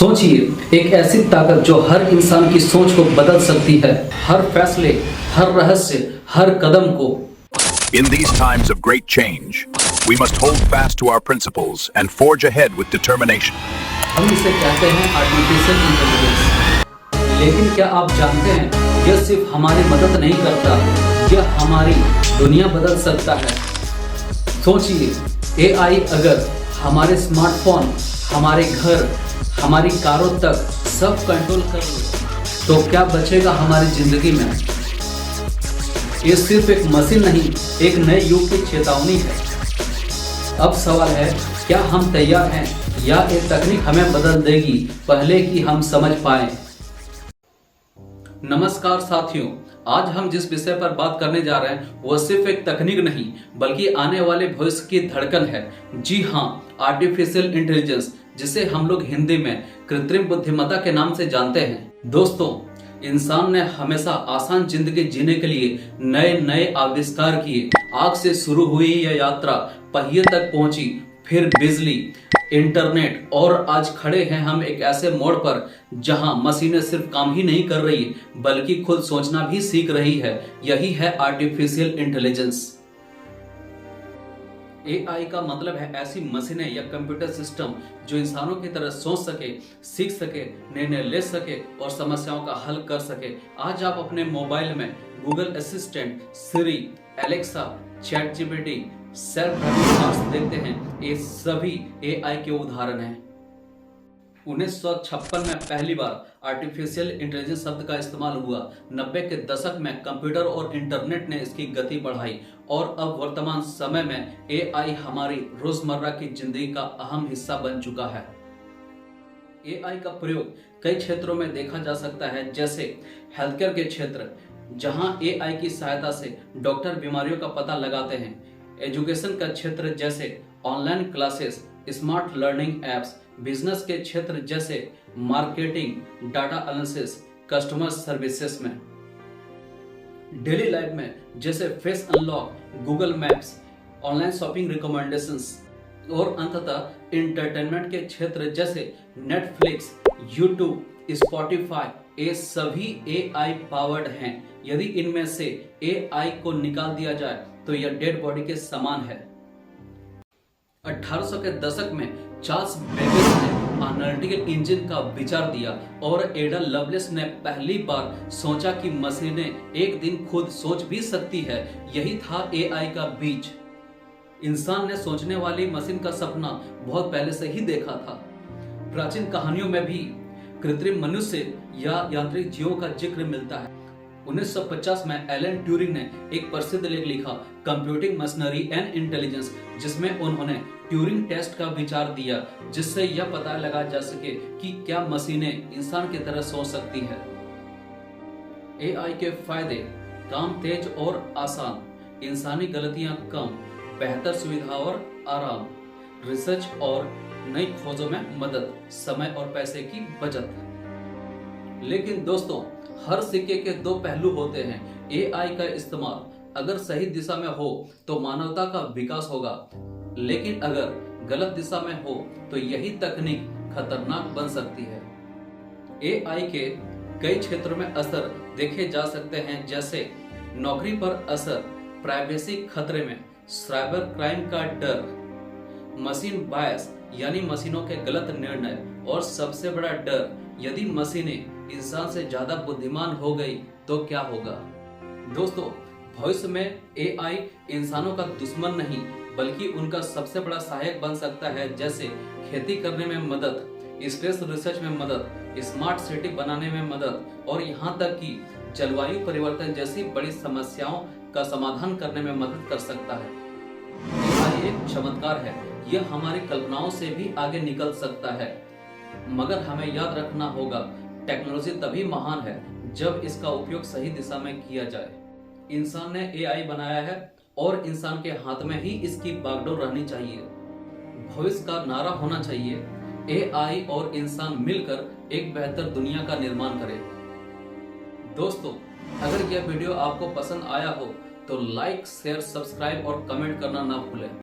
सोचिए, एक ऐसी ताकत जो हर इंसान की सोच को बदल सकती है, हर फैसले, हर रहस्य, हर कदम को। In these times of great change, we must hold fast to our principles and forge ahead with determination. हम इसे कहते हैं आर्टिफिशियल इंटेलिजेंस। लेकिन क्या आप जानते हैं, यह सिर्फ हमारी मदद नहीं करता, यह हमारी दुनिया बदल सकता है। सोचिए, एआई अगर हमारे स्मार्टफोन, हमारे घर, हमारी कारों तक सब कंट्रोल कर ले, तो क्या बचेगा हमारी जिंदगी में? ये सिर्फ एक मशीन नहीं, एक नए युग की चेतावनी है। अब सवाल है, क्या हम तैयार हैं या ये तकनीक हमें बदल देगी पहले कि हम समझ पाए? नमस्कार साथियों, आज हम जिस विषय पर बात करने जा रहे हैं वह सिर्फ एक तकनीक नहीं बल्कि आने वाले भविष्य की धड़कन है। जी हाँ, आर्टिफिशियल इंटेलिजेंस, जिसे हम लोग हिंदी में कृत्रिम बुद्धिमत्ता के नाम से जानते हैं। दोस्तों, इंसान ने हमेशा आसान जिंदगी जीने के लिए नए नए आविष्कार किए। आग से शुरू हुई यह यात्रा पहिए तक पहुंची, फिर बिजली, इंटरनेट, और आज खड़े हैं हम एक ऐसे मोड़ पर जहां मशीनें सिर्फ काम ही नहीं कर रही बल्कि खुद सोचना भी सीख रही है। यही है आर्टिफिशियल इंटेलिजेंस। एआई का मतलब है ऐसी मशीनें या कंप्यूटर सिस्टम जो इंसानों की तरह सोच सके, सीख सके, निर्णय ले सके और समस्याओं का हल कर सके। आज आप अपने मोबाइल में Google assistant, Siri, Alexa, chat GPT, self driving cars देखते हैं। ये सभी एआई के उदाहरण हैं। 1956 में पहली बार आर्टिफिशियल इंटेलिजेंस शब्द का इस्तेमाल हुआ। 90 के दशक में कंप्यूटर और इंटरनेट ने इसकी गति बढ़ाई और अब वर्तमान समय में एआई हमारी रोजमर्रा की जिंदगी का अहम हिस्सा बन चुका है। एआई का प्रयोग कई क्षेत्रों में देखा जा सकता है, जैसे हेल्थ केयर के क्षेत्र, जहां एआई की सहायता से डॉक्टर बीमारियों का पता लगाते हैं। एजुकेशन का क्षेत्र, जैसे online classes, smart learning apps. Business के क्षेत्र, जैसे marketing, data analysis, customer services में। डेली लाइफ में, जैसे face unlock, Google maps, online shopping recommendations. और अंततः इंटरटेनमेंट के क्षेत्र, जैसे नेटफ्लिक्स, यूट्यूब, स्पॉटिफाई, ये सभी एआई पावर्ड हैं। यदि इनमें से एआई को निकाल दिया जाए तो यह डेड बॉडी के समान है। 1800 के दशक में चार्ल्स बेबेज ने एनालिटिकल इंजन का विचार दिया और एडा लवलेस ने पहली बार सोचा कि मशीनें एक दिन खुद सोच भी सकती है। यही था एआई का बीज। इंसान ने सोचने वाली मशीन का सपना बहुत पहले से ही देखा था। प्राचीन कहानियों में भी कृत्रिम मनुष्य या यांत्रिक जीवों का जिक्र मिलता है। 1950 में एलन ट्यूरिंग ने एक प्रसिद्ध लेख लिखा, कंप्यूटिंग मशीनरी एंड इंटेलिजेंस, जिसमें उन्होंने ट्यूरिंग टेस्ट का विचार दिया, जिससे यह पता लगा जा सके कि क्या मशीनें इंसान की तरह सोच सकती है। एआई के फायदे: काम तेज और आसान, इंसानी गलतियां कम, बेहतर सुविधा और आराम, रिसर्च और नई खोजों में मदद, समय और पैसे की बचत। लेकिन दोस्तों, हर सिक्के के दो पहलू होते हैं। एआई का इस्तेमाल अगर सही दिशा में हो तो मानवता का विकास होगा, लेकिन अगर गलत दिशा में हो तो यही तकनीक खतरनाक बन सकती है। एआई के कई क्षेत्रों में असर देखे जा सकते हैं, जैसे नौकरी पर असर, प्राइवेसी खतरे में, साइबर क्राइम का डर, मशीन बायस यानी मशीनों के गलत निर्णय, और सबसे बड़ा डर, यदि मशीनें इंसान से ज्यादा बुद्धिमान हो गई तो क्या होगा? दोस्तों, भविष्य में एआई इंसानों का दुश्मन नहीं बल्कि उनका सबसे बड़ा सहायक बन सकता है, जैसे खेती करने में मदद, स्पेस रिसर्च में मदद, स्मार्ट सिटी बनाने में मदद, और यहाँ तक कि जलवायु परिवर्तन जैसी बड़ी समस्याओं का समाधान करने में मदद कर सकता है। एआई एक चमत्कार है, यह हमारी कल्पनाओं से भी आगे निकल सकता है, मगर हमें याद रखना होगा, टेक्नोलॉजी तभी महान है जब इसका उपयोग सही दिशा में किया जाए। इंसान ने एआई बनाया है और इंसान के हाथ में ही इसकी बागडोर रहनी चाहिए। भविष्य का नारा होना चाहिए, एआई और इंसान मिलकर एक बेहतर दुनिया का निर्माण करें। दोस्तों, अगर यह वीडियो आपको पसंद आया हो तो लाइक, शेयर, सब्सक्राइब और कमेंट करना ना भूलें।